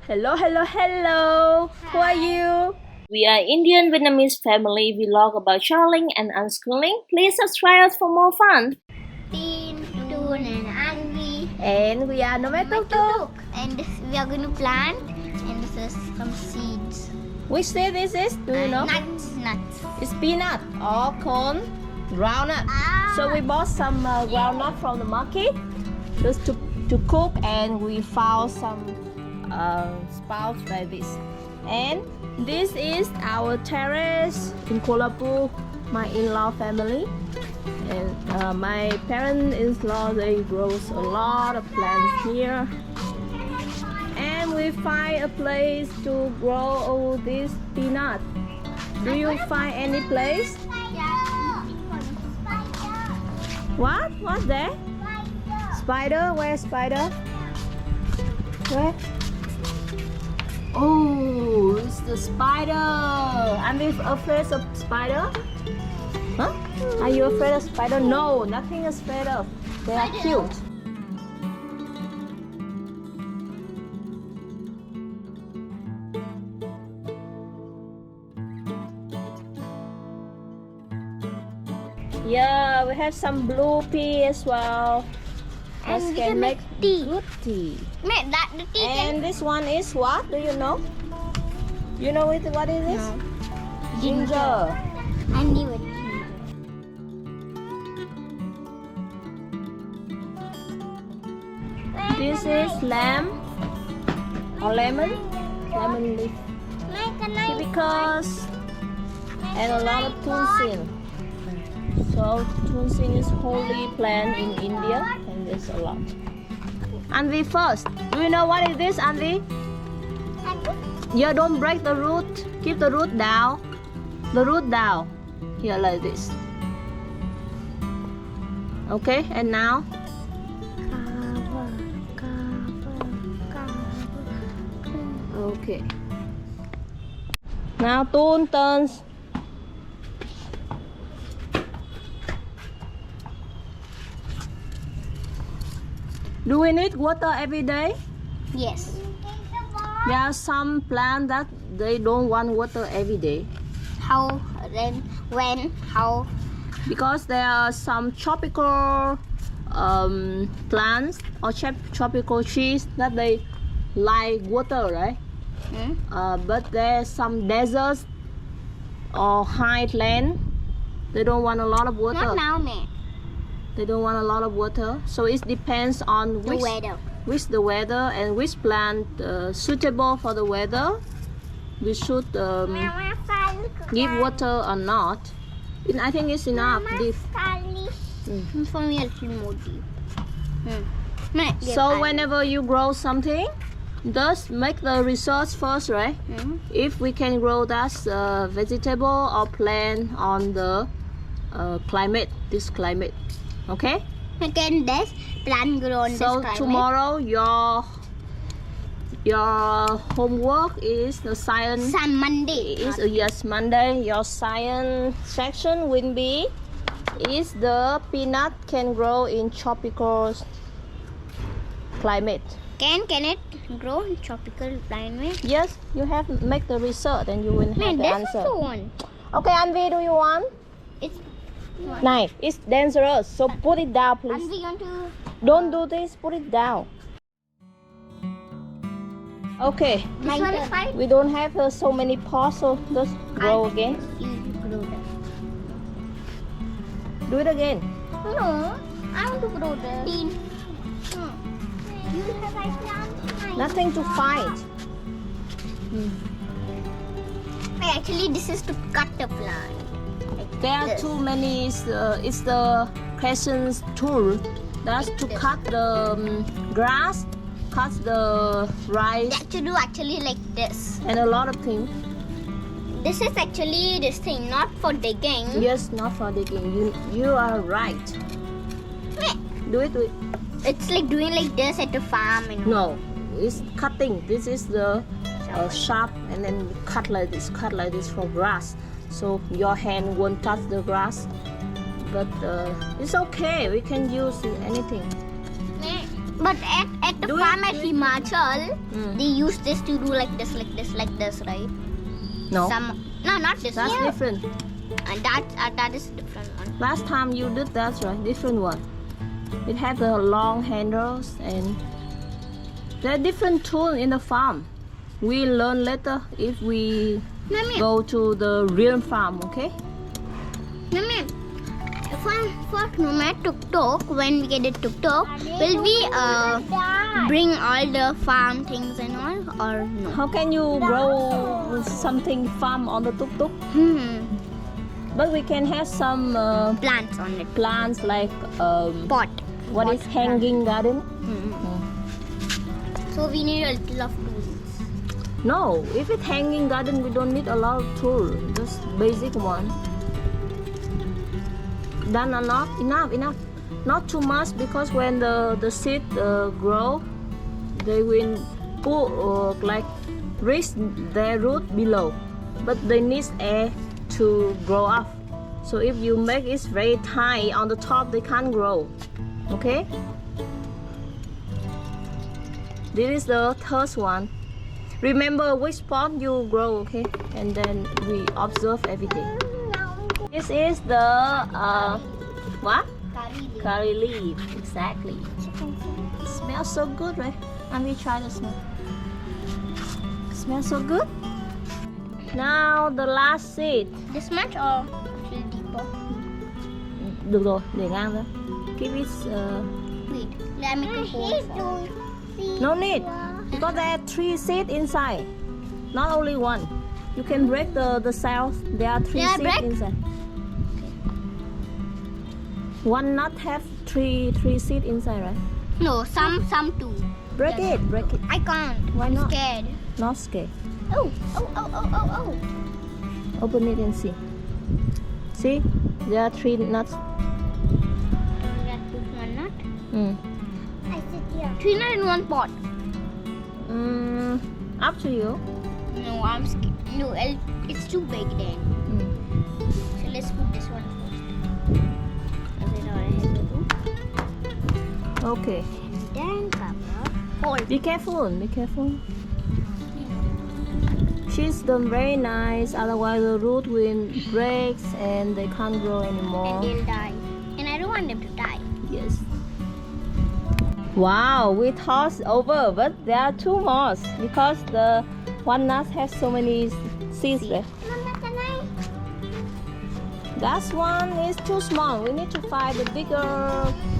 Hello, hello, hello. Who are you? We are Indian Vietnamese family. We vlog about traveling and unschooling. Please subscribe us for more fun. Tin, Tun, and Angry. And we are Nomadtuktuk. And we are going to plant. And this is some seeds. Which seed this is? Do you know? Nuts. It's peanut or corn, groundnut. So we bought some groundnut from the market just to cook, and we found some sprouts like this. And this is our terrace in Kuala Lumpur, my in-law family. And my parents-in-law, they grow a lot of plants here. And we find a place to grow all this peanut. Do you find any place? What? What's there? Spider? Where's spider? Where? Oh, it's the spider. Are you afraid of spider? Huh? Are you afraid of spider? No, nothing is afraid of. They are cute. Yeah, we have some blue pea as well. And Us we can can make make tea. good tea. Make that the tea. And this one is what? Do you know? You know what is this? No. Ginger. I knew it. This is lamb or lemon leaf. Hibiscus and a lot of tunsin. So tunsin is holy plant in India, and there's a lot. Anvi first, do you know what is this, Anvi? Yeah, don't break the root. Keep the root down. The root down. Here like this. Okay, and now okay. Now Toon turns. Do we need water every day? Yes. There are some plants that they don't want water every day. How? Then? When? How? Because there are some tropical plants or tropical trees that they like water, right? But there's some deserts or high land, they don't want a lot of water. Not now, man. They don't want a lot of water, so it depends on The weather. which the weather and which plant suitable for the weather. We should give water or not. I think it's enough. For me, a little more deep. So whenever you grow something, just make the research first, right? If we can grow that vegetable or plant on the this climate, okay? Can this plant grow on this So climate? tomorrow your homework is the science. Monday. Yes, Monday. Your science section will be is the peanut can grow in tropical climate. Can it grow in tropical climate? Yes, you have to make the research and you will have Man, the this answer. is the one. Okay, Anvi, do you want? It's Nice. It's dangerous, so put it down, and please. we want to. Don't do this. Put it down. Okay. This one is fine. We don't have so many pots, so just grow again. You grow that. Do it again. No, I want to grow the teen. You have I plant. Nothing to fight. Actually, this is to cut the plant. There are Yes. too many. It's the crescent tool. That's to cut the grass, cut the rice, That to do actually like this. and a lot of things. This is actually this thing, not for digging. Yes, not for digging. You are right. Do it. It's like doing like this at the farm, you know. No, it's cutting. This is the sharp, and then cut like this for grass. So your hand won't touch the grass. But it's okay. We can use anything. But at the Do farm it, at do it. Himachal, Mm. they use this to do like this, right? No, No, not this. that's one. different. And that is a different one. Last time you did that, right? Different one. It had the long handles and there are different tools in the farm. We learn later if we Mummy, go to the real farm, okay? Mummy, for Nomadtuktuk, when we get the tuk-tuk, will we bring all the farm things and all, or no? How can you grow something farm on the tuk-tuk? But we can have some Plants on it. plants like Pot. what is hanging garden? So we need a little of tools. No, if it's hanging garden, we don't need a lot of tool. Just basic one. Done or not? Enough. Not too much because when the seed grow, they will put like reach their root below, but they need air to grow up. So if you make it very tight on the top, they can't grow. Okay? This is the third one. Remember which spot you grow, okay? And then we observe everything. This is the what? Curry leaf. Exactly. It smells so good, right? And we try the smell. Smells so good. Now the last seed. This much or a little deeper? Được rồi, để ngang ra. Keep it. Wait, let me make a hole for it. No need, because there are 3 seeds inside, not only one. You can break the cells. There are 3 Can I seeds break? inside. One nut have three seeds inside, right? No, some too. Break it. I can't. Why I'm not? scared. Not scared. Oh. Open it and see. See, there are 3 nuts. Let's put one nut. Mm. I sit here. 3 nuts in one pot. Up to you. No, I'm scared. No, it's too big then. Mm. So let's put this one first. And then I have to do. Okay. Then cover. Hold. Be careful. She's done very nice. Otherwise, the root will break and they can't grow anymore. And they'll die. And I don't want them to die. Yes. Wow, we tossed over, but there are 2 more because the one nut has so many seeds left. Mama, can I? That one is too small. We need to find the bigger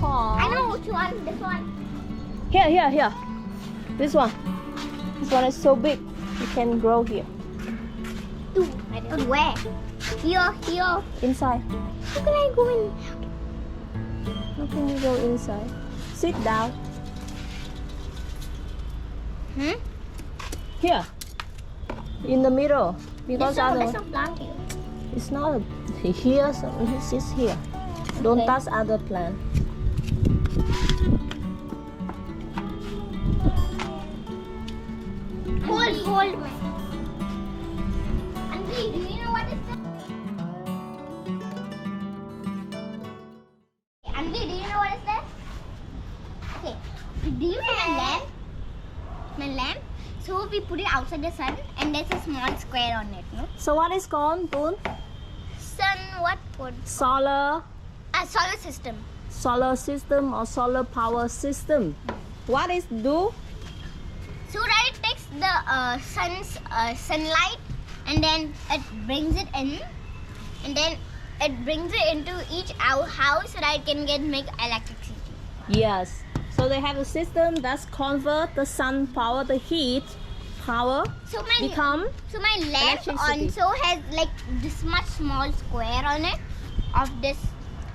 pot. I know which one. This one. Here. This one. This one is so big. It can grow here. 2. Where? Here. Inside. How can I go in? How can you go inside? Sit down. Here. In the middle. Because There's no plant here. it's not here, so it's just here. Don't Okay. touch other plant. Hold. Auntie, do you know what is this? Auntie, do you know what is this? Okay. Do you see my lamp? My lamp? So we put it outside the sun and there's a small square on it, no? So what is called, Boon? Sun what? Solar Solar system. or solar power system. What is do? So that it takes the sun's sunlight and then it brings it in and then it brings it into each house so that it can make electricity. Yes. So they have a system that's convert the sun power, the heat power, So become my lamp electricity. also has like this much small square on it of this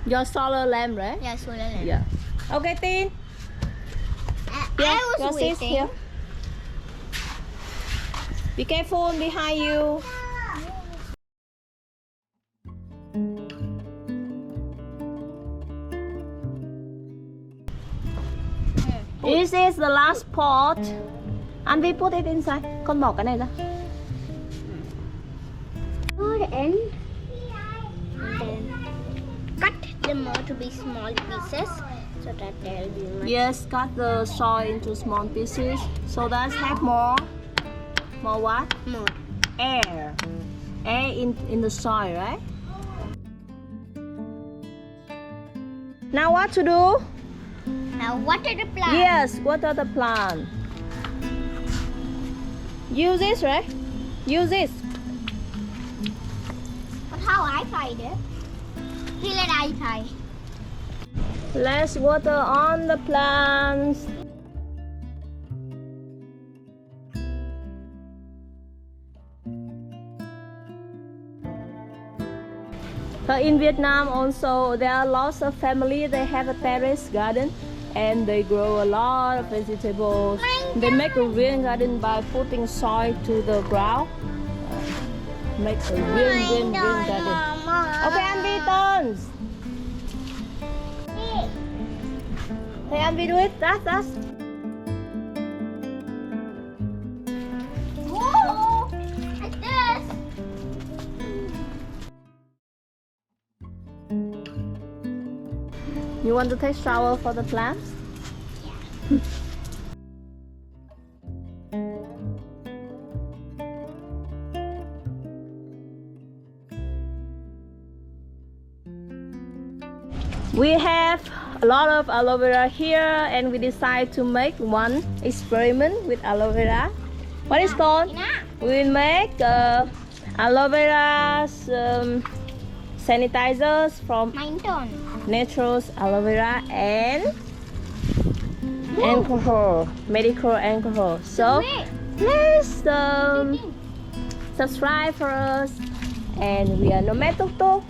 your solar lamp, right? solar lamp. Yeah. Okay, Tin. I was your seats waiting. here. Be careful behind you. This is the last pot. And we put it inside. Con bỏ cái này ra. Good end. Then cut them more to be small pieces so that there'll be much. Yes, cut the soil into small pieces so that have more what? More. Air in the soil, right? Now what to do? Now water the plant. Yes, water the plant. Use this, right? Use this. But how I tried it? He let I try. Let's water on the plants. In Vietnam also there are lots of families. They have a terrace garden and they grow a lot of vegetables. They make a real garden by putting soil to the ground. Make a real garden. Okay, anh Vi turns. Hey, anh Vi do it. That's. Whoa! Like this. You want to take shower for the plants? Yeah. We have a lot of aloe vera here and we decide to make one experiment with aloe vera. What is called? We will make aloe vera sanitizers from Mine turn. natural aloe vera and alcohol, medical alcohol. So Wait. please subscribe for us. And we are Nomadtuktuk.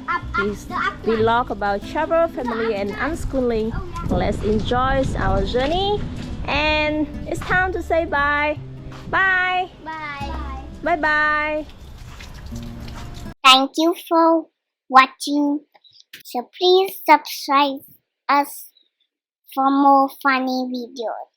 We vlog about travel, family, and unschooling. Let's enjoy our journey. And it's time to say bye. Bye. Bye. Bye bye. Thank you for watching. So please subscribe us for more funny videos.